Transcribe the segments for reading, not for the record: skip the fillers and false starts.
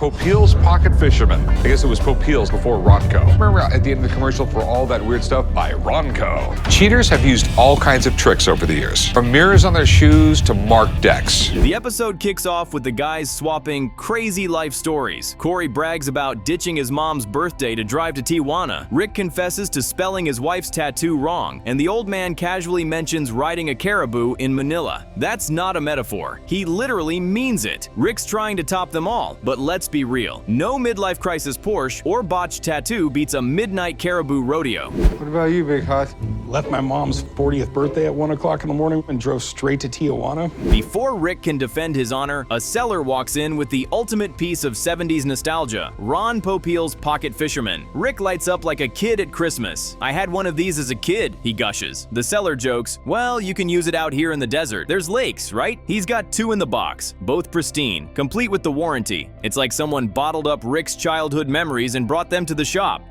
Popeel's Pocket Fisherman. I guess it was Popeel's before Ronco. Remember at the end of the commercial for all that weird stuff? By Ronco. Cheaters have used all kinds of tricks over the years, from mirrors on their shoes to marked decks. The episode kicks off with the guys swapping crazy life stories. Corey brags about ditching his mom's birthday to drive to Tijuana. Rick confesses to spelling his wife's tattoo wrong, and the old man casually mentions riding a caribou in Manila. That's not a metaphor. He literally means it. Rick's trying to top them all, but let's be real. No midlife crisis Porsche or botched tattoo beats a midnight caribou rodeo. What about you, Big Hot? Left my mom's 40th birthday at 1 o'clock in the morning and drove straight to Tijuana. Before Rick can defend his honor, a seller walks in with the ultimate piece of 70s nostalgia, Ron Popeel's Pocket Fisherman. Rick lights up like a kid at Christmas. I had one of these as a kid, he gushes. The seller jokes, well, you can use it out here in the desert. There's lakes, right? He's got 2 in the box, both pristine, complete with the warranty. It's like someone bottled up Rick's childhood memories and brought them to the shop.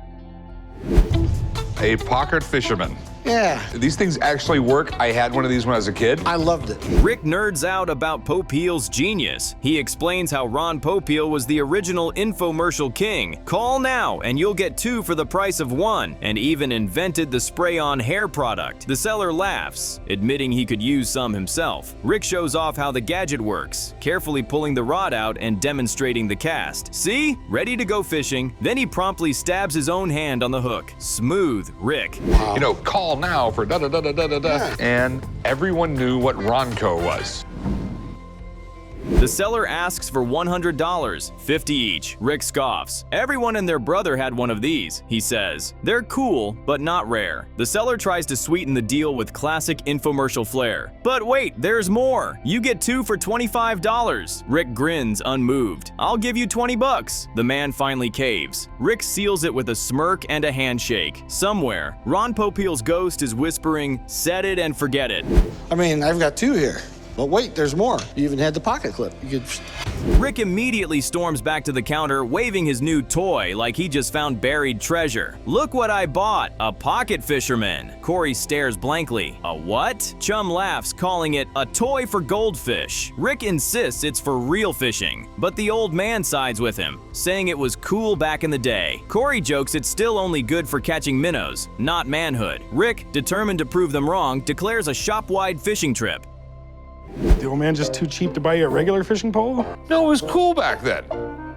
A Pocket Fisherman. Yeah, These things actually work. I had one of these when I was a kid. I loved it. Rick nerds out about Popeel's genius. He explains how Ron Popeil was the original infomercial king. Call now and you'll get 2 for the price of 1, and even invented the spray-on hair product. The seller laughs, admitting he could use some himself. Rick shows off how the gadget works, carefully pulling the rod out and demonstrating the cast. See? Ready to go fishing. Then he promptly stabs his own hand on the hook. Smooth Rick. You know, call now for da-da-da-da-da-da. Yeah. And everyone knew what Ronco was. The seller asks for $100, $50 each. Rick scoffs. Everyone and their brother had one of these, he says. They're cool, but not rare. The seller tries to sweeten the deal with classic infomercial flair. But wait, there's more. You get 2 for $25. Rick grins, unmoved. I'll give you 20 bucks. The man finally caves. Rick seals it with a smirk and a handshake. Somewhere, Ron Popeil's ghost is whispering, set it and forget it. I mean, I've got 2 here. But wait, there's more. You even had the pocket clip. You could... Rick immediately storms back to the counter, waving his new toy like he just found buried treasure. Look what I bought, a Pocket Fisherman. Corey stares blankly. A what? Chum laughs, calling it a toy for goldfish. Rick insists it's for real fishing, but the old man sides with him, saying it was cool back in the day. Corey jokes it's still only good for catching minnows, not manhood. Rick, determined to prove them wrong, declares a shop-wide fishing trip. The old man just too cheap to buy you a regular fishing pole? No, it was cool back then.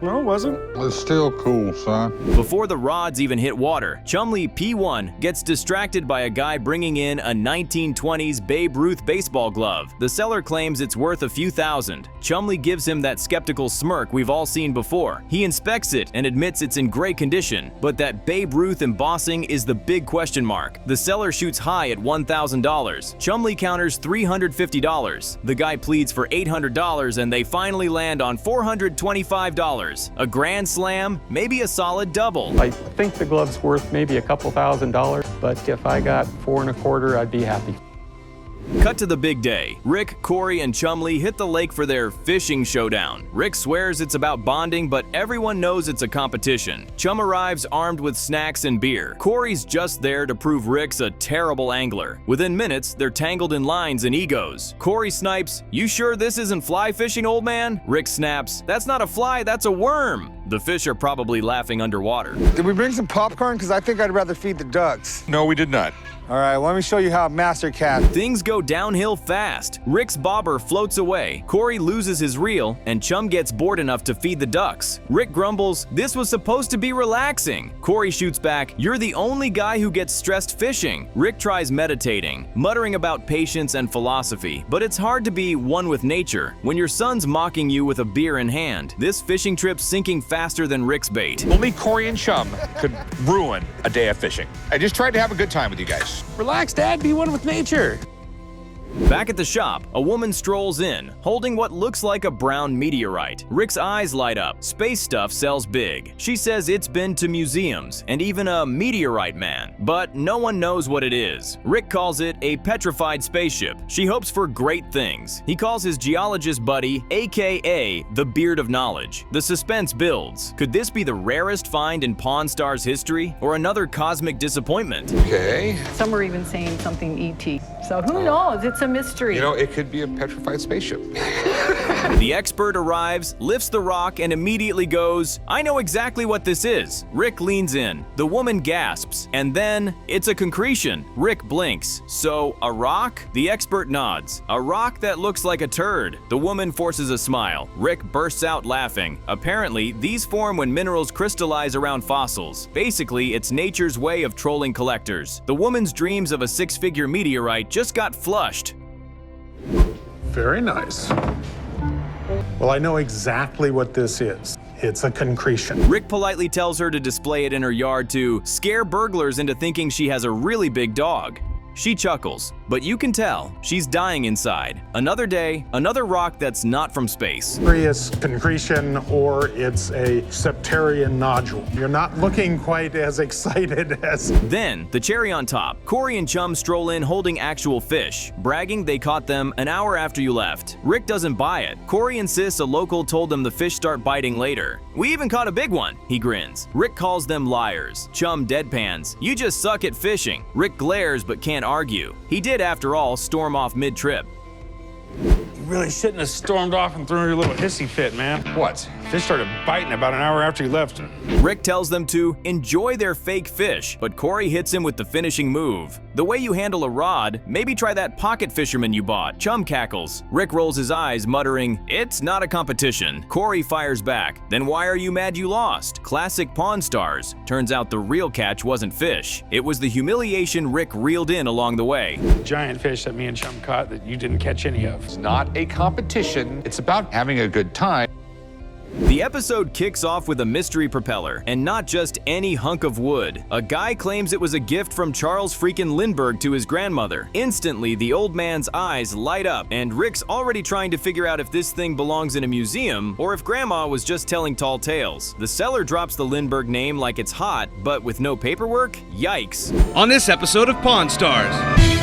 No, it wasn't. It's still cool, son. Before the rods even hit water, Chumlee P1 gets distracted by a guy bringing in a 1920s Babe Ruth baseball glove. The seller claims it's worth a few thousand. Chumlee gives him that skeptical smirk we've all seen before. He inspects it and admits it's in great condition, but that Babe Ruth embossing is the big question mark. The seller shoots high at $1,000. Chumlee counters $350. The guy pleads for $800 and they finally land on $425. A grand slam, maybe a solid double. I think the glove's worth maybe a couple $1,000, but if I got 4 1/4, I'd be happy. Cut to the big day. Rick, Corey, and Chumlee hit the lake for their fishing showdown. Rick swears it's about bonding, but everyone knows it's a competition. Chum arrives armed with snacks and beer. Corey's just there to prove Rick's a terrible angler. Within minutes, they're tangled in lines and egos. Corey snipes, "You sure this isn't fly fishing, old man?" Rick snaps, "That's not a fly, that's a worm." The fish are probably laughing underwater. Did we bring some popcorn? Because I think I'd rather feed the ducks. No, we did not. All right, let me show you how a master cast. Things go downhill fast. Rick's bobber floats away. Corey loses his reel, and Chum gets bored enough to feed the ducks. Rick grumbles, "This was supposed to be relaxing." Corey shoots back, "You're the only guy who gets stressed fishing." Rick tries meditating, muttering about patience and philosophy, but it's hard to be one with nature when your son's mocking you with a beer in hand. This fishing trip's sinking faster than Rick's bait. Only Corey and Chum could ruin a day of fishing. I just tried to have a good time with you guys. Relax, Dad. Be one with nature. Back at the shop, a woman strolls in, holding what looks like a brown meteorite. Rick's eyes light up. Space stuff sells big. She says it's been to museums, and even a meteorite man, but no one knows what it is. Rick calls it a petrified spaceship. She hopes for great things. He calls his geologist buddy, aka the Beard of Knowledge. The suspense builds. Could this be the rarest find in Pawn Star's history, or another cosmic disappointment? Okay. Some are even saying something ET. So who knows? It's a mystery. You know, it could be a petrified spaceship. The expert arrives, lifts the rock, and immediately goes, "I know exactly what this is." Rick leans in. The woman gasps, and then, "It's a concretion." Rick blinks. "So, a rock?" The expert nods. "A rock that looks like a turd." The woman forces a smile. Rick bursts out laughing. Apparently, these form when minerals crystallize around fossils. Basically, it's nature's way of trolling collectors. The woman's dreams of a six-figure meteorite just got flushed. Very nice. Well, I know exactly what this is. It's a concretion. Rick politely tells her to display it in her yard to scare burglars into thinking she has a really big dog. She chuckles, but you can tell she's dying inside. Another day, another rock that's not from space. It's concretion or it's a septarian nodule. You're not looking quite as excited as... Then, the cherry on top, Corey and Chum stroll in holding actual fish, bragging they caught them an hour after you left. Rick doesn't buy it. Corey insists a local told them the fish start biting later. "We even caught a big one," he grins. Rick calls them liars. Chum deadpans, "You just suck at fishing." Rick glares but can't argue. He did, after all, storm off mid-trip. You really shouldn't have stormed off and thrown your little hissy fit, man. What? Fish started biting about an hour after you left. Rick tells them to enjoy their fake fish, but Corey hits him with the finishing move. "The way you handle a rod, maybe try that Pocket Fisherman you bought." Chum cackles. Rick rolls his eyes, muttering, "It's not a competition." Corey fires back. "Then why are you mad you lost?" Classic Pawn Stars. Turns out the real catch wasn't fish. It was the humiliation Rick reeled in along the way. Giant fish that me and Chum caught that you didn't catch any of. It's not a competition. It's about having a good time. The episode kicks off with a mystery propeller, and not just any hunk of wood. A guy claims it was a gift from Charles freaking Lindbergh to his grandmother. Instantly, the old man's eyes light up, and Rick's already trying to figure out if this thing belongs in a museum or if Grandma was just telling tall tales. The seller drops the Lindbergh name like it's hot, but with no paperwork? Yikes. On this episode of Pawn Stars.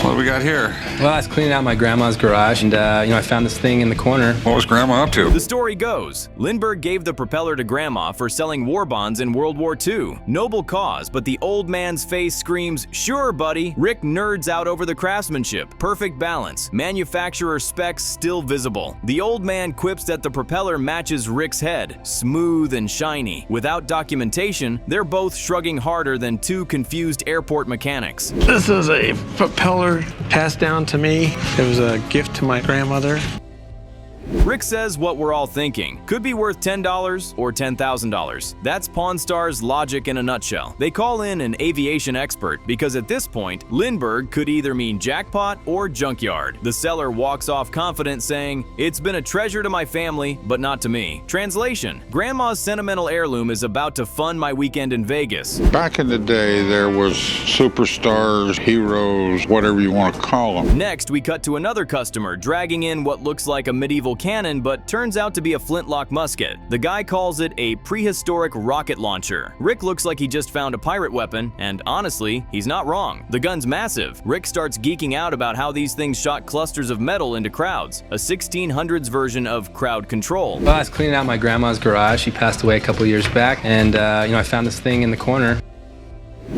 What do we got here? Well, I was cleaning out my grandma's garage, and I found this thing in the corner. What was Grandma up to? The story goes, Lindbergh gave the propeller to Grandma for selling war bonds in World War II. Noble cause, but the old man's face screams, "Sure, buddy." Rick nerds out over the craftsmanship. Perfect balance. Manufacturer specs still visible. The old man quips that the propeller matches Rick's head. Smooth and shiny. Without documentation, they're both shrugging harder than two confused airport mechanics. This is a propeller passed down to me. It was a gift to my grandmother. Rick says what we're all thinking. Could be worth $10 or $10,000. That's Pawn Stars' logic in a nutshell. They call in an aviation expert because at this point, Lindbergh could either mean jackpot or junkyard. The seller walks off confident saying, "It's been a treasure to my family, but not to me." Translation: Grandma's sentimental heirloom is about to fund my weekend in Vegas. Back in the day, there was superstars, heroes, whatever you want to call them. Next, we cut to another customer dragging in what looks like a medieval cannon but turns out to be a flintlock musket. The guy calls it a prehistoric rocket launcher. Rick looks like he just found a pirate weapon, and honestly, he's not wrong. The gun's massive. Rick starts geeking out about how these things shot clusters of metal into crowds, a 1600s version of crowd control. Well, I was cleaning out my grandma's garage. She passed away a couple years back, and I found this thing in the corner.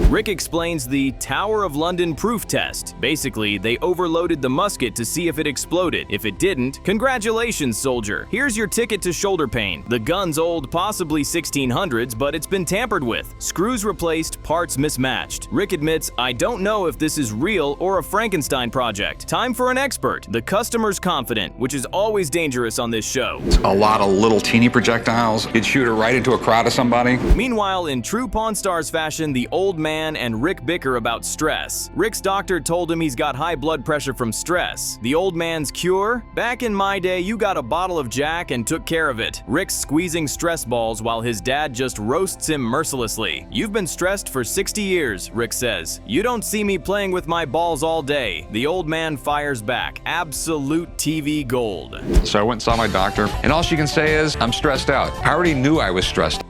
Rick explains the Tower of London proof test. Basically, they overloaded the musket to see if it exploded. If it didn't, congratulations, soldier. Here's your ticket to shoulder pain. The gun's old, possibly 1600s, but it's been tampered with. Screws replaced, parts mismatched. Rick admits, "I don't know if this is real or a Frankenstein project." Time for an expert. The customer's confident, which is always dangerous on this show. A lot of little teeny projectiles. You'd shoot her right into a crowd of somebody. Meanwhile, in true Pawn Stars fashion, the old man and Rick bicker about stress. Rick's doctor told him he's got high blood pressure from stress. The old man's cure? "Back in my day, you got a bottle of Jack and took care of it." Rick's squeezing stress balls while his dad just roasts him mercilessly. "You've been stressed for 60 years, Rick says. "You don't see me playing with my balls all day." The old man fires back. Absolute TV gold. So I went and saw my doctor, and all she can say is, "I'm stressed out." I already knew I was stressed.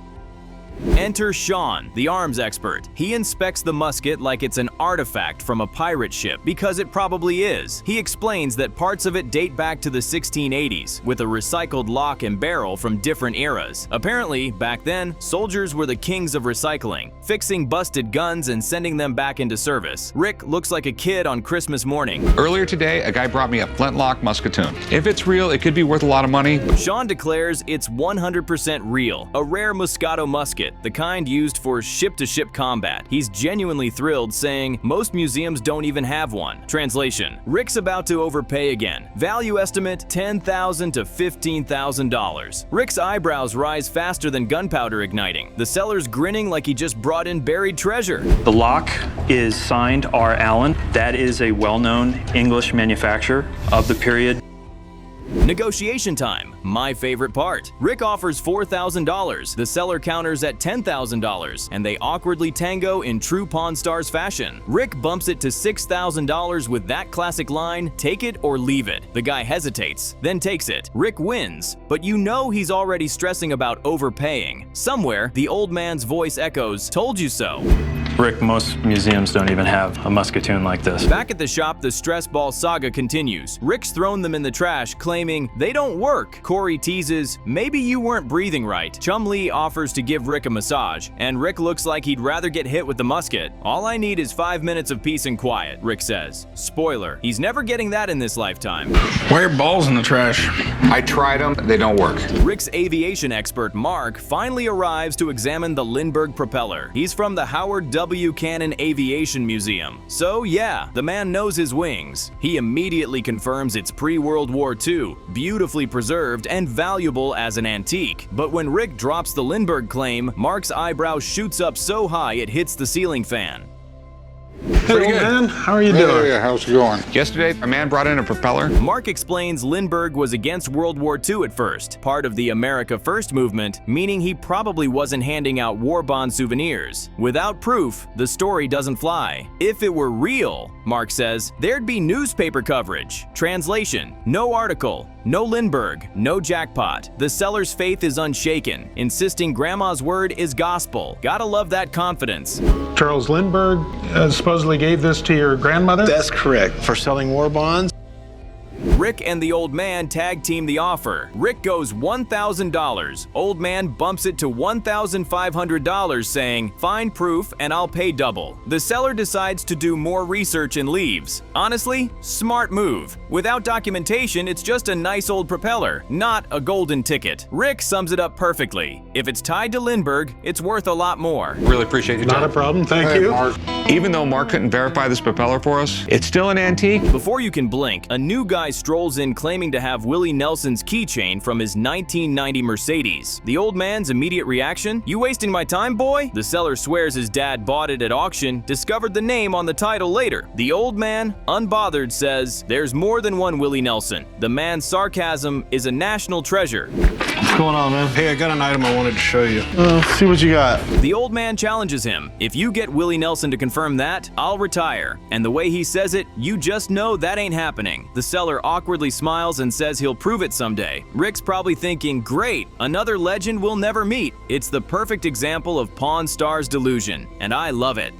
Enter Sean, the arms expert. He inspects the musket like it's an artifact from a pirate ship, because it probably is. He explains that parts of it date back to the 1680s, with a recycled lock and barrel from different eras. Apparently, back then, soldiers were the kings of recycling, fixing busted guns and sending them back into service. Rick looks like a kid on Christmas morning. Earlier today, a guy brought me a flintlock musketoon. If it's real, it could be worth a lot of money. Sean declares it's 100% real, a rare Moscato musket, the kind used for ship-to-ship combat. He's genuinely thrilled, saying most museums don't even have one. Translation: Rick's about to overpay again. Value estimate $10,000 to $15,000. Rick's eyebrows rise faster than gunpowder igniting. The seller's grinning like he just brought in buried treasure. The lock is signed R. Allen. That is a well-known English manufacturer of the period. Negotiation time, my favorite part. Rick offers $4,000. The seller counters at $10,000, and they awkwardly tango in true Pawn Stars fashion. Rick bumps it to $6,000 with that classic line, "Take it or leave it." The guy hesitates, then takes it. Rick wins, but you know he's already stressing about overpaying. Somewhere, the old man's voice echoes, "Told you so." Rick, most museums don't even have a musketoon like this. Back at the shop, the stress ball saga continues. Rick's thrown them in the trash, claiming they don't work. Corey teases, "Maybe you weren't breathing right." Chumlee offers to give Rick a massage, and Rick looks like he'd rather get hit with the musket. "All I need is 5 minutes of peace and quiet," Rick says. Spoiler, he's never getting that in this lifetime. Why are balls in the trash? I tried them, they don't work. Rick's aviation expert, Mark, finally arrives to examine the Lindbergh propeller. He's from the Howard W. Cannon Aviation Museum. So yeah, the man knows his wings. He immediately confirms it's pre-World War II, beautifully preserved and valuable as an antique. But when Rick drops the Lindbergh claim, Mark's eyebrow shoots up so high it hits the ceiling fan. Hey, old man, how are you doing? Hey, how's it going? Yesterday, a man brought in a propeller. Mark explains Lindbergh was against World War II at first, part of the America First movement, meaning he probably wasn't handing out war bond souvenirs. Without proof, the story doesn't fly. If it were real, Mark says, there'd be newspaper coverage. Translation: no article, no Lindbergh, no jackpot. The seller's faith is unshaken, insisting grandma's word is gospel. Gotta love that confidence. Charles Lindbergh supposedly gave this to your grandmother? That's correct. For selling war bonds. Rick and the old man tag team the offer. Rick goes $1,000. Old man bumps it to $1,500, saying, "Find proof and I'll pay double." The seller decides to do more research and leaves. Honestly, smart move. Without documentation, it's just a nice old propeller, not a golden ticket. Rick sums it up perfectly. If it's tied to Lindbergh, it's worth a lot more. Really appreciate your time. Not a problem, thank you. Mark. Even though Mark couldn't verify this propeller for us, it's still an antique. Before you can blink, a new guy strolls in claiming to have Willie Nelson's keychain from his 1990 Mercedes. The old man's immediate reaction? "You wasting my time, boy?" The seller swears his dad bought it at auction, discovered the name on the title later. The old man, unbothered, says, "There's more than one Willie Nelson." The man's sarcasm is a national treasure. What's going on, man? Hey, I got an item I wanted to show you. See what you got. The old man challenges him. "If you get Willie Nelson to confirm that, I'll retire." And the way he says it, you just know that ain't happening. The seller awkwardly smiles and says he'll prove it someday. Rick's probably thinking, great, another legend we'll never meet. It's the perfect example of Pawn Stars delusion, and I love it.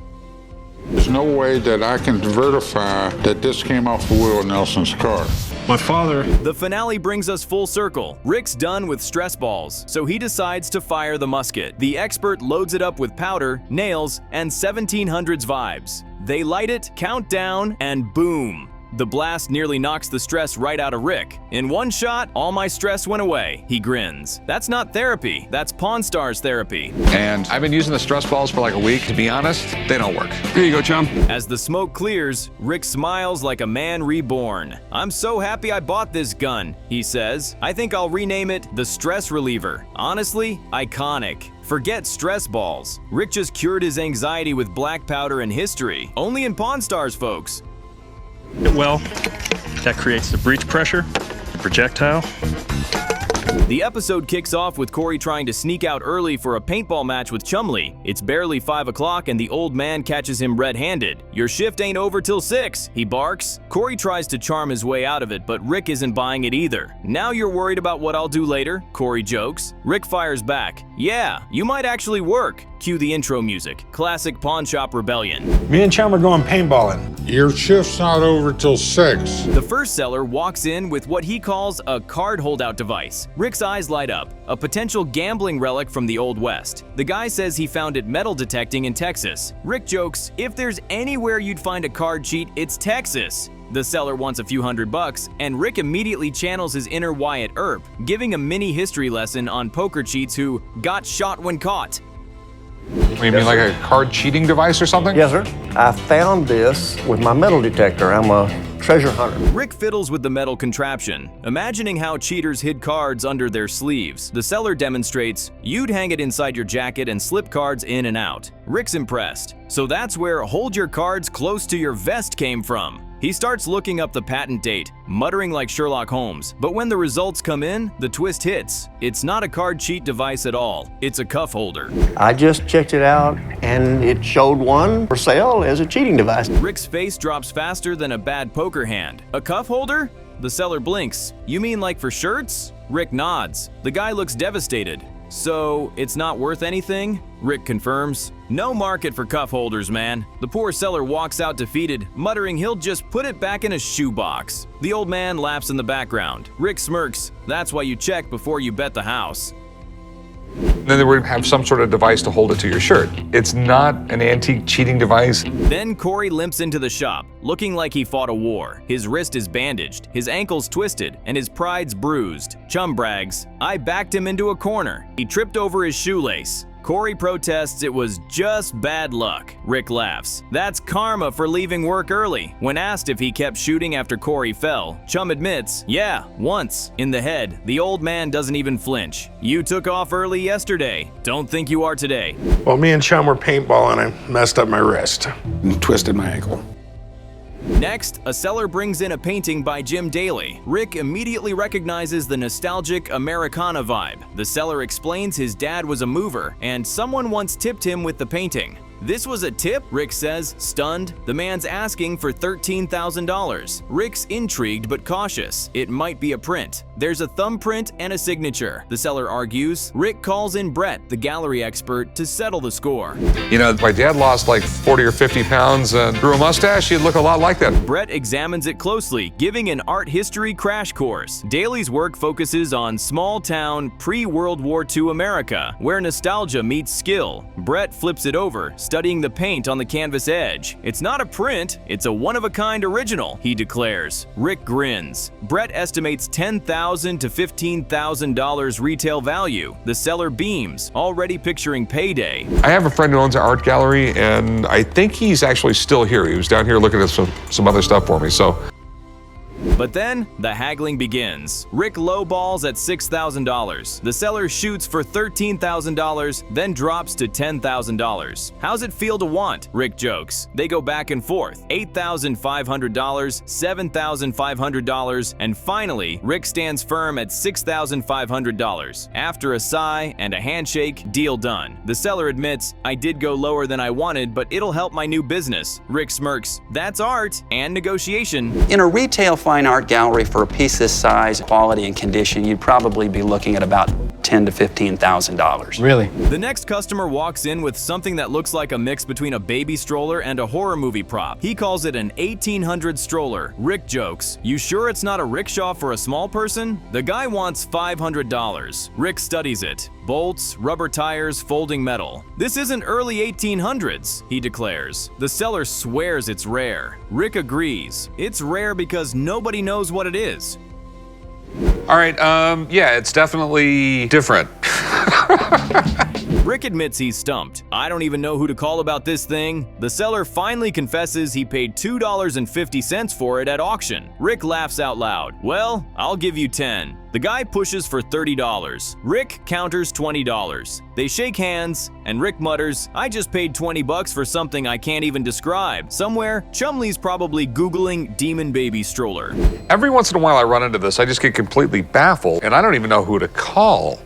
There's no way that I can verify that this came off of Will Nelson's car. My father. The finale brings us full circle. Rick's done with stress balls, so he decides to fire the musket. The expert loads it up with powder, nails, and 1700s vibes. They light it, count down, and boom. The blast nearly knocks the stress right out of Rick. "In one shot, all my stress went away," he grins. That's not therapy, that's Pawn Stars therapy. And I've been using the stress balls for like a week. To be honest, they don't work. Here you go, chum. As the smoke clears, Rick smiles like a man reborn. "I'm so happy I bought this gun," he says. "I think I'll rename it the Stress Reliever." Honestly, iconic. Forget stress balls. Rick just cured his anxiety with black powder and history. Only in Pawn Stars, folks. Well, that creates the breech pressure, the projectile. The episode kicks off with Corey trying to sneak out early for a paintball match with Chumlee. It's barely 5 o'clock and the old man catches him red-handed. "Your shift ain't over till 6, he barks. Corey tries to charm his way out of it, but Rick isn't buying it either. "Now you're worried about what I'll do later?" Corey jokes. Rick fires back. "Yeah, you might actually work." Cue the intro music. Classic pawn shop rebellion. Me and Chum are going paintballing. Your shift's not over till 6. The first seller walks in with what he calls a card holdout device. Rick's eyes light up. A potential gambling relic from the Old West. The guy says he found it metal detecting in Texas. Rick jokes, "If there's anywhere you'd find a card cheat, it's Texas." The seller wants a few $100, and Rick immediately channels his inner Wyatt Earp, giving a mini history lesson on poker cheats who got shot when caught. You mean like a card cheating device or something? Yes, sir. I found this with my metal detector. I'm a treasure hunter. Rick fiddles with the metal contraption, imagining how cheaters hid cards under their sleeves. The seller demonstrates, "You'd hang it inside your jacket and slip cards in and out." Rick's impressed. So that's where "hold your cards close to your vest" came from. He starts looking up the patent date, muttering like Sherlock Holmes. But when the results come in, the twist hits. It's not a card cheat device at all. It's a cuff holder. I just checked it out, and it showed one for sale as a cheating device. Rick's face drops faster than a bad poker hand. "A cuff holder?" The seller blinks. "You mean like for shirts?" Rick nods. The guy looks devastated. "So, it's not worth anything?" Rick confirms. "No market for cuff holders, man." The poor seller walks out defeated, muttering he'll just put it back in a shoebox. The old man laughs in the background. Rick smirks. "That's why you check before you bet the house." Then they would have some sort of device to hold it to your shirt. It's not an antique cheating device. Then Corey limps into the shop, looking like he fought a war. His wrist is bandaged, his ankle's twisted, and his pride's bruised. Chum brags, "I backed him into a corner. He tripped over his shoelace." Corey protests it was just bad luck. Rick laughs. "That's karma for leaving work early." When asked if he kept shooting after Corey fell, Chum admits, "Yeah, once. In the head." The old man doesn't even flinch. "You took off early yesterday. Don't think you are today." Well, me and Chum were paintballing and messed up my wrist and twisted my ankle. Next, a seller brings in a painting by Jim Daley. Rick immediately recognizes the nostalgic Americana vibe. The seller explains his dad was a mover, and someone once tipped him with the painting. "This was a tip?" Rick says, stunned. The man's asking for $13,000. Rick's intrigued but cautious. It might be a print. There's a thumbprint and a signature, the seller argues. Rick calls in Brett, the gallery expert, to settle the score. You know, my dad lost like 40 or 50 pounds and grew a mustache. He'd look a lot like that. Brett examines it closely, giving an art history crash course. Daley's work focuses on small-town, pre-World War II America, where nostalgia meets skill. Brett flips it over, studying the paint on the canvas edge. "It's not a print, it's a one-of-a-kind original," he declares. Rick grins. Brett estimates $10,000 to $15,000 retail value. The seller beams, already picturing payday. I have a friend who owns an art gallery, and I think he's actually still here. He was down here looking at some other stuff for me, so. But then, the haggling begins. Rick lowballs at $6,000. The seller shoots for $13,000, then drops to $10,000. "How's it feel to want?" Rick jokes. They go back and forth. $8,500, $7,500, and finally, Rick stands firm at $6,500. After a sigh and a handshake, deal done. The seller admits, "I did go lower than I wanted, but it'll help my new business." Rick smirks. "That's art and negotiation." In a retail fine art gallery for a piece this size, quality, and condition, you'd probably be looking at about $10,000 to $15,000. Really? The next customer walks in with something that looks like a mix between a baby stroller and a horror movie prop. He calls it an 1800 stroller. Rick jokes, "You sure it's not a rickshaw for a small person?" The guy wants $500. Rick studies it. Bolts, rubber tires, folding metal. "This isn't early 1800s, he declares. The seller swears it's rare. Rick agrees. It's rare because nobody knows what it is. All right, yeah, it's definitely different. Rick admits he's stumped. "I don't even know who to call about this thing." The seller finally confesses he paid $2.50 for it at auction. Rick laughs out loud. "Well, I'll give you 10. The guy pushes for $30. Rick counters $20. They shake hands, and Rick mutters, "I just paid $20 for something I can't even describe." Somewhere, Chumlee's probably Googling demon baby stroller. Every once in a while I run into this, I just get completely baffled, and I don't even know who to call.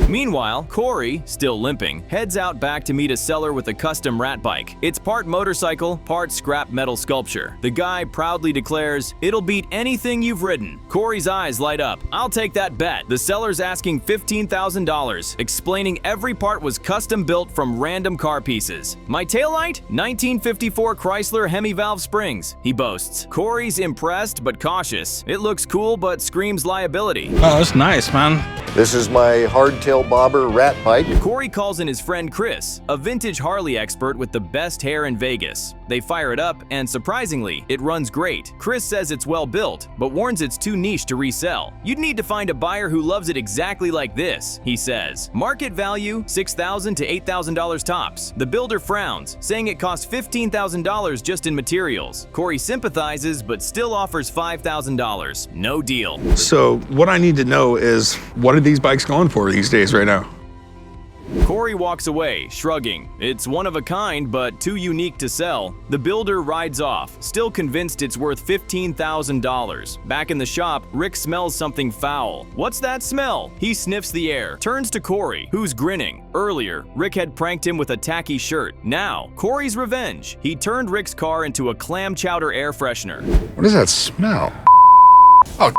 Meanwhile, Corey, still limping, heads out back to meet a seller with a custom rat bike. It's part motorcycle, part scrap metal sculpture. The guy proudly declares, "It'll beat anything you've ridden." Corey's eyes light up. "I'll take that bet." The seller's asking $15,000, explaining every part was custom built from random car pieces. "My taillight? 1954 Chrysler Hemi-valve springs," he boasts. Corey's impressed but cautious. "It looks cool but screams liability." Oh, that's nice, man. This is my hardtail bobber rat bike. Corey calls in his friend Chris, a vintage Harley expert with the best hair in Vegas. They fire it up, and surprisingly, it runs great. Chris says it's well built, but warns it's too niche to resell. "You'd need to find a buyer who loves it exactly like this," he says. Market value, $6,000 to $8,000 tops. The builder frowns, saying it costs $15,000 just in materials. Corey sympathizes, but still offers $5,000. No deal. So what I need to know is, what are these bikes going for these days right now? Corey walks away, shrugging. It's one of a kind, but too unique to sell. The builder rides off, still convinced it's worth $15,000. Back in the shop, Rick smells something foul. "What's that smell?" He sniffs the air, turns to Corey, who's grinning. Earlier, Rick had pranked him with a tacky shirt. Now, Corey's revenge. He turned Rick's car into a clam chowder air freshener. What does that smell? Oh,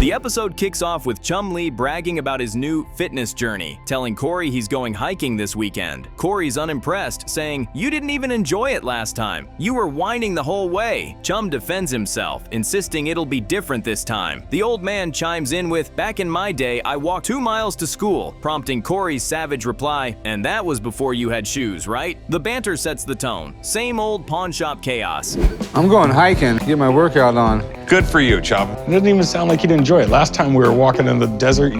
The episode kicks off with Chumlee bragging about his new fitness journey, telling Corey he's going hiking this weekend. Corey's unimpressed, saying, "You didn't even enjoy it last time. You were whining the whole way." Chum defends himself, insisting it'll be different this time. The old man chimes in with, "Back in my day, I walked 2 miles to school," prompting Corey's savage reply, "And that was before you had shoes, right?" The banter sets the tone. Same old pawn shop chaos. "I'm going hiking, get my workout on." good for you, Chum. It doesn't even sound like you'd enjoy it. Last time we were walking in the desert.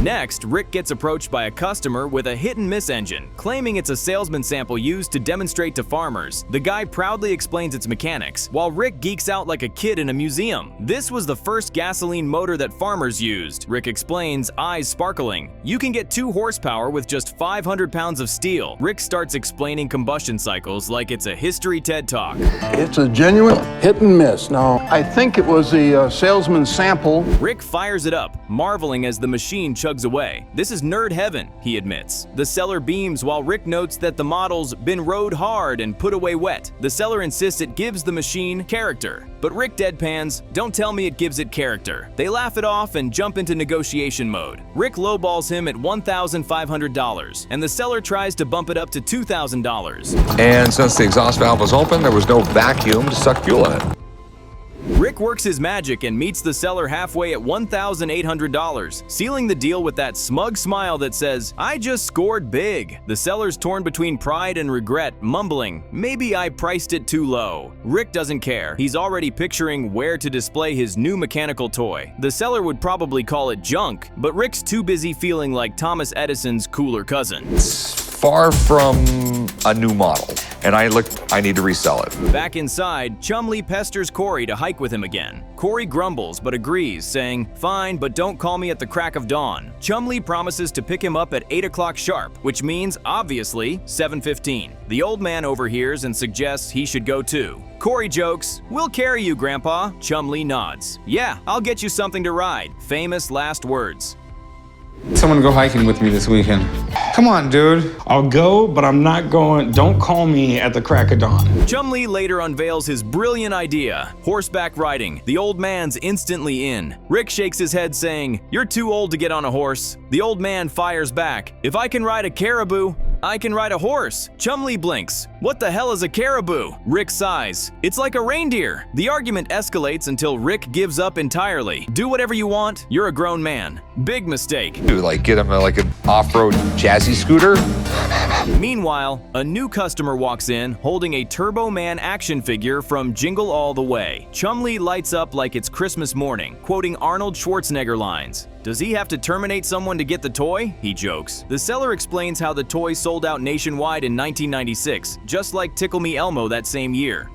Next, Rick gets approached by a customer with a hit-and-miss engine, claiming it's a salesman sample used to demonstrate to farmers. The guy proudly explains its mechanics, while Rick geeks out like a kid in a museum. This was the first gasoline motor that farmers used, Rick explains, eyes sparkling. You can get 2 horsepower with just 500 pounds of steel. Rick starts explaining combustion cycles like it's a history TED Talk. It's a genuine hit and miss. Now, I think it was the salesman sample. Rick fires it up, marveling as the machine chugs away. This is nerd heaven, he admits. The seller beams while Rick notes that the model's been rode hard and put away wet. The seller insists it gives the machine character. But Rick deadpans, "Don't tell me it gives it character." They laugh it off and jump into negotiation mode. Rick lowballs him at $1,500, and the seller tries to bump it up to $2,000. And since the exhaust valve was open, there was no vacuum to suck fuel in it. Rick works his magic and meets the seller halfway at $1,800, sealing the deal with that smug smile that says, "I just scored big." The seller's torn between pride and regret, mumbling, "Maybe I priced it too low." Rick doesn't care. He's already picturing where to display his new mechanical toy. The seller would probably call it junk, but Rick's too busy feeling like Thomas Edison's cooler cousin. It's far from a new model, and I need to resell it. Back inside, Chumlee pesters Corey to hike with him again. Corey grumbles but agrees, saying, "Fine, but don't call me at the crack of dawn." Chumlee promises to pick him up at 8 o'clock sharp, which means, obviously, 7:15. The old man overhears and suggests he should go too. Corey jokes, "We'll carry you, Grandpa." Chumlee nods. "Yeah, I'll get you something to ride." Famous last words. Someone go hiking with me this weekend. Come on, dude. I'll go, but I'm not going. Don't call me at the crack of dawn. Chumlee later unveils his brilliant idea, horseback riding. The old man's instantly in. Rick shakes his head saying, "You're too old to get on a horse." The old man fires back, "If I can ride a caribou, I can ride a horse." Chumlee blinks. "What the hell is a caribou?" Rick sighs. "It's like a reindeer." The argument escalates until Rick gives up entirely. "Do whatever you want, you're a grown man." Big mistake. Do like get him like an off-road jazzy scooter? Meanwhile, a new customer walks in holding a Turbo Man action figure from Jingle All the Way. Chumlee lights up like it's Christmas morning, quoting Arnold Schwarzenegger lines. "Does he have to terminate someone to get the toy?" he jokes. The seller explains how the toy sold out nationwide in 1996, just like Tickle Me Elmo that same year.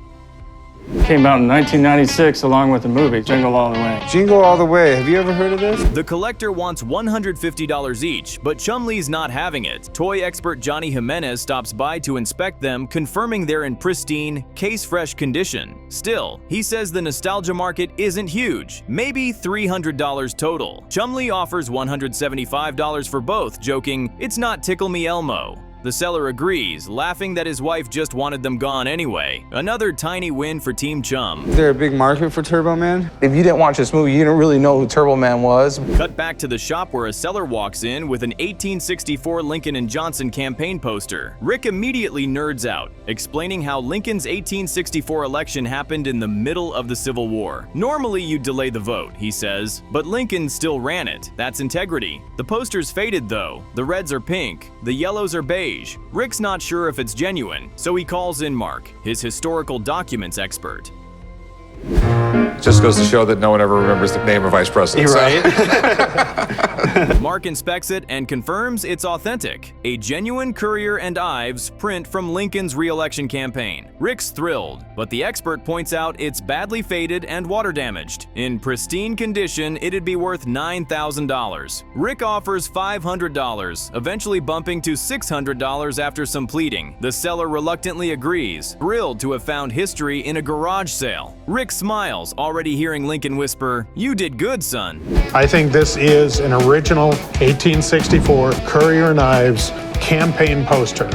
Came out in 1996 along with the movie Jingle All the Way. Jingle All the Way. Have you ever heard of this? The collector wants $150 each, but Chumlee's not having it. Toy expert Johnny Jimenez stops by to inspect them, confirming they're in pristine, case-fresh condition. Still, he says the nostalgia market isn't huge, maybe $300 total. Chumlee offers $175 for both, joking, "It's not Tickle Me Elmo." The seller agrees, laughing that his wife just wanted them gone anyway. Another tiny win for Team Chum. Is there a big market for Turbo Man? If you didn't watch this movie, you didn't really know who Turbo Man was. Cut back to the shop where a seller walks in with an 1864 Lincoln & Johnson campaign poster. Rick immediately nerds out, explaining how Lincoln's 1864 election happened in the middle of the Civil War. Normally you'd delay the vote, he says, but Lincoln still ran it. That's integrity. The poster's faded though. The reds are pink, the yellows are beige. Rick's not sure if it's genuine, so he calls in Mark, his historical documents expert. Just goes to show that no one ever remembers the name of vice president. You're right. Mark inspects it and confirms it's authentic. A genuine Currier and Ives print from Lincoln's re-election campaign. Rick's thrilled, but the expert points out it's badly faded and water damaged. In pristine condition, it'd be worth $9,000. Rick offers $500, eventually bumping to $600 after some pleading. The seller reluctantly agrees, thrilled to have found history in a garage sale. Rick smiles, already hearing Lincoln whisper, "You did good, son." I think this is an original 1864 Currier and Ives campaign poster.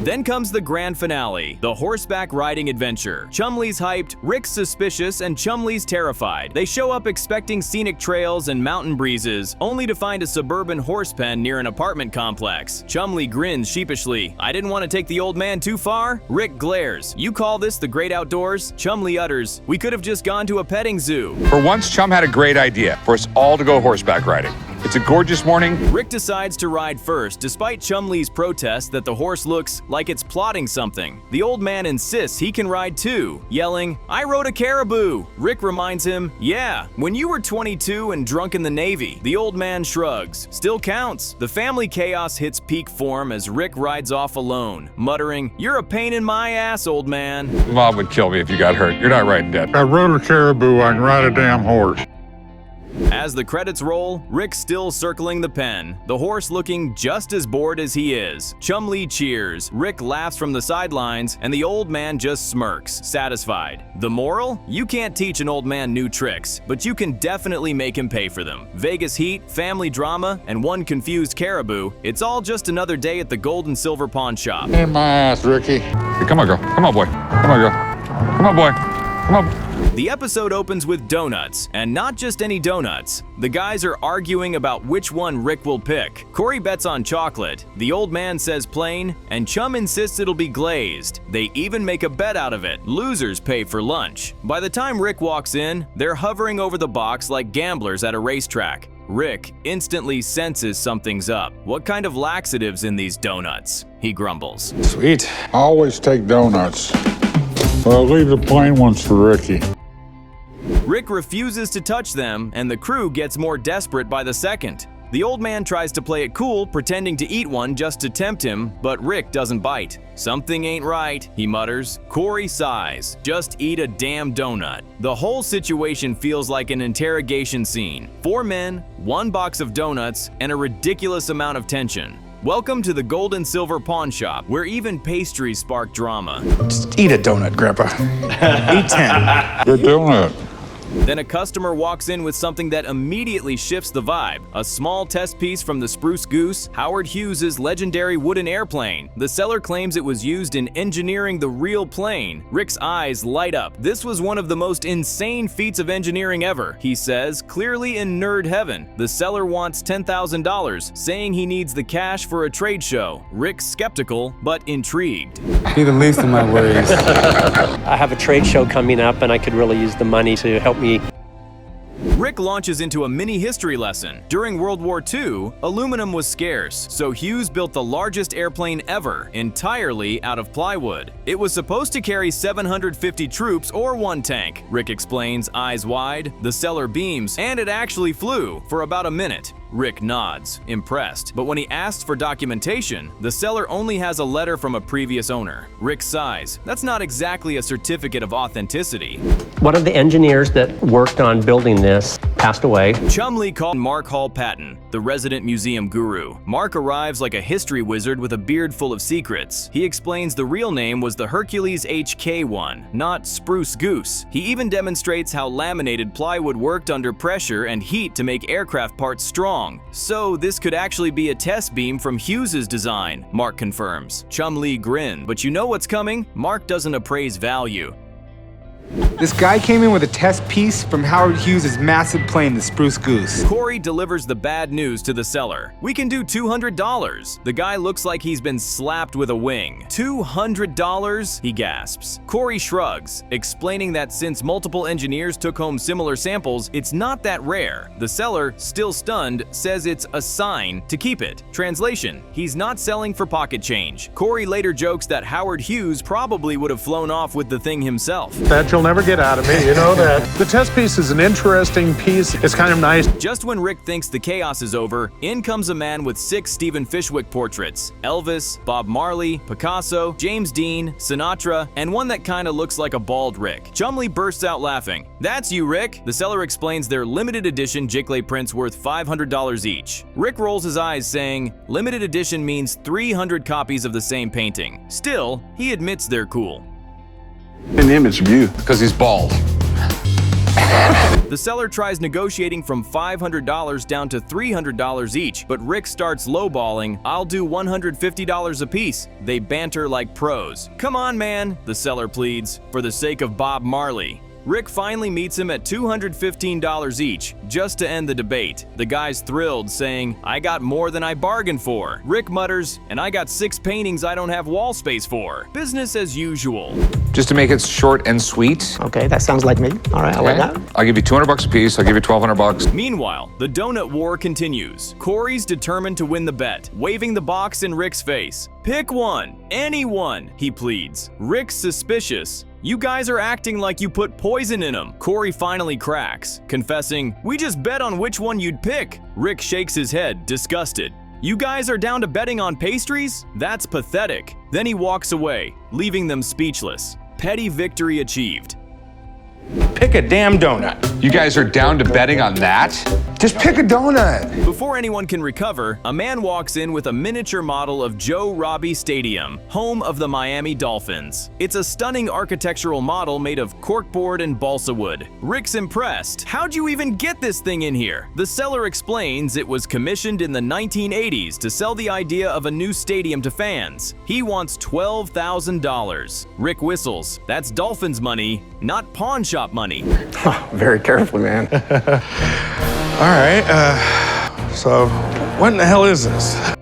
Then comes the grand finale, the horseback riding adventure. Chumlee's hyped, Rick's suspicious, and Chumlee's terrified. They show up expecting scenic trails and mountain breezes, only to find a suburban horse pen near an apartment complex. Chumlee grins sheepishly. "I didn't want to take the old man too far?" Rick glares. "You call this the great outdoors?" Chumlee utters, "We could have just gone to a petting zoo." For once, Chum had a great idea for us all to go horseback riding. It's a gorgeous morning. Rick decides to ride first, despite Chumlee's protest that the horse looks like it's plotting something. The old man insists he can ride too, yelling, "I rode a caribou!" Rick reminds him, "Yeah, when you were 22 and drunk in the Navy." The old man shrugs. Still counts. The family chaos hits peak form as Rick rides off alone, muttering, "You're a pain in my ass, old man." Mom would kill me if you got hurt. You're not riding dead. I rode a caribou, I can ride a damn horse. As the credits roll, Rick's still circling the pen, the horse looking just as bored as he is. Chumlee cheers, Rick laughs from the sidelines, and the old man just smirks, satisfied. The moral? You can't teach an old man new tricks, but you can definitely make him pay for them. Vegas heat, family drama, and one confused caribou, it's all just another day at the gold and silver pawn shop. In my ass, Ricky. Hey, come on, girl. Come on, boy. Come on, girl. Come on, boy. Come on. The episode opens with donuts, and not just any donuts. The guys are arguing about which one Rick will pick. Corey bets on chocolate, the old man says plain, and Chum insists it'll be glazed. They even make a bet out of it. Losers pay for lunch. By the time Rick walks in, they're hovering over the box like gamblers at a racetrack. Rick instantly senses something's up. "What kind of laxatives in these donuts?" he grumbles. Sweet. I always take donuts. But I'll leave the plain ones for Ricky. Rick refuses to touch them, and the crew gets more desperate by the second. The old man tries to play it cool, pretending to eat one just to tempt him, but Rick doesn't bite. "Something ain't right," he mutters. Corey sighs. "Just eat a damn donut." The whole situation feels like an interrogation scene. 4 men, 1 box of donuts, and a ridiculous amount of tension. Welcome to the gold and silver pawn shop, where even pastries spark drama. Just eat a donut, Grandpa. Eat 10. Good donut. Then a customer walks in with something that immediately shifts the vibe. A small test piece from the Spruce Goose, Howard Hughes' legendary wooden airplane. The seller claims it was used in engineering the real plane. Rick's eyes light up. "This was one of the most insane feats of engineering ever," he says, clearly in nerd heaven. The seller wants $10,000, saying he needs the cash for a trade show. Rick's skeptical, but intrigued. Be the least of my worries. I have a trade show coming up, and I could really use the money to help me. Rick launches into a mini history lesson. During World War II, aluminum was scarce, so Hughes built the largest airplane ever, entirely out of plywood. It was supposed to carry 750 troops or 1 tank. Rick explains, eyes wide. The seller beams, and it actually flew for about a minute. Rick nods, impressed, but when he asks for documentation, the seller only has a letter from a previous owner. Rick sighs. That's not exactly a certificate of authenticity. One of the engineers that worked on building this passed away. Chumlee called Mark Hall Patton, the resident museum guru. Mark arrives like a history wizard with a beard full of secrets. He explains the real name was the Hercules HK1, not Spruce Goose. He even demonstrates how laminated plywood worked under pressure and heat to make aircraft parts strong. So this could actually be a test beam from Hughes's design, Mark confirms. Chumlee grinned, but you know what's coming? Mark doesn't appraise value. This guy came in with a test piece from Howard Hughes' massive plane, the Spruce Goose. Corey delivers the bad news to the seller. We can do $200. The guy looks like he's been slapped with a wing. $200? He gasps. Corey shrugs, explaining that since multiple engineers took home similar samples, it's not that rare. The seller, still stunned, says it's a sign to keep it. Translation: he's not selling for pocket change. Corey later jokes that Howard Hughes probably would have flown off with the thing himself. That you'll never get out of me, you know that. The test piece is an interesting piece. It's kind of nice. Just when Rick thinks the chaos is over, in comes a man with 6 Stephen Fishwick portraits: Elvis, Bob Marley, Picasso, James Dean, Sinatra, and one that kinda looks like a bald Rick. Chumlee bursts out laughing. That's you, Rick! The seller explains they're limited edition Jickley prints worth $500 each. Rick rolls his eyes, saying, limited edition means 300 copies of the same painting. Still, he admits they're cool. An image of you. Because he's bald. The seller tries negotiating from $500 down to $300 each, but Rick starts lowballing. I'll do $150 a piece. They banter like pros. Come on, man, the seller pleads, for the sake of Bob Marley. Rick finally meets him at $215 each, just to end the debate. The guy's thrilled, saying, I got more than I bargained for. Rick mutters, and I got 6 paintings I don't have wall space for. Business as usual. Just to make it short and sweet. Okay, that sounds like me. All right, I like that. I'll give you $200 a piece. I'll give you $1,200. Meanwhile, the donut war continues. Corey's determined to win the bet, waving the box in Rick's face. Pick one, anyone, he pleads. Rick's suspicious. You guys are acting like you put poison in them. Corey finally cracks, confessing, we just bet on which one you'd pick. Rick shakes his head, disgusted. You guys are down to betting on pastries? That's pathetic. Then he walks away, leaving them speechless. Petty victory achieved. Pick a damn donut. You guys are down to betting on that? Just pick a donut. Before anyone can recover, a man walks in with a miniature model of Joe Robbie Stadium, home of the Miami Dolphins. It's a stunning architectural model made of corkboard and balsa wood. Rick's impressed. How'd you even get this thing in here? The seller explains it was commissioned in the 1980s to sell the idea of a new stadium to fans. He wants $12,000. Rick whistles. That's Dolphins money, not pawn shop money. Very carefully, man. All right, so what in the hell is this?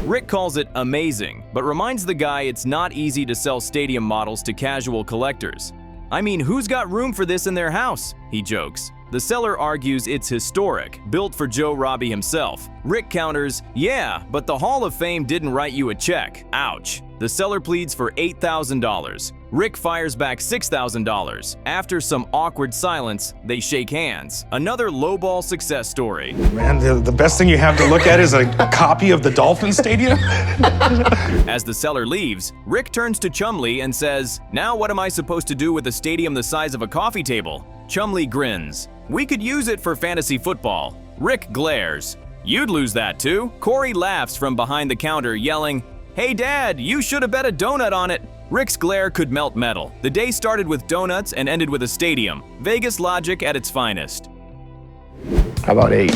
Rick calls it amazing, but reminds the guy it's not easy to sell stadium models to casual collectors. I mean, who's got room for this in their house? He jokes. The seller argues it's historic, built for Joe Robbie himself. Rick counters, yeah, but the Hall of Fame didn't write you a check. Ouch. The seller pleads for $8,000. Rick fires back $6,000. After some awkward silence, they shake hands. Another lowball success story. Man, the best thing you have to look at is a copy of the Dolphin Stadium? As the seller leaves, Rick turns to Chumlee and says, now what am I supposed to do with a stadium the size of a coffee table? Chumlee grins. We could use it for fantasy football. Rick glares. You'd lose that too. Corey laughs from behind the counter, yelling, hey Dad, you should have bet a donut on it. Rick's glare could melt metal. The day started with donuts and ended with a stadium. Vegas logic at its finest. How about 8?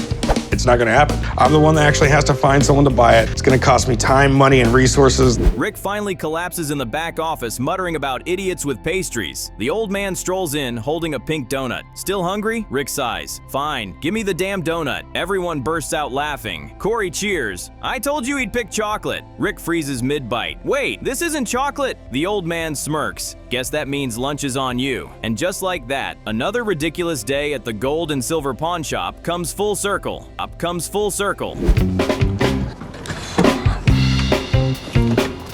It's not gonna happen. I'm the one that actually has to find someone to buy it. It's gonna cost me time, money, and resources. Rick finally collapses in the back office, muttering about idiots with pastries. The old man strolls in, holding a pink donut. Still hungry? Rick sighs. Fine, give me the damn donut. Everyone bursts out laughing. Corey cheers. I told you he'd pick chocolate. Rick freezes mid-bite. Wait, this isn't chocolate. The old man smirks. Guess that means lunch is on you. And just like that, another ridiculous day at the gold and silver pawn shop comes full circle. Up comes full circle.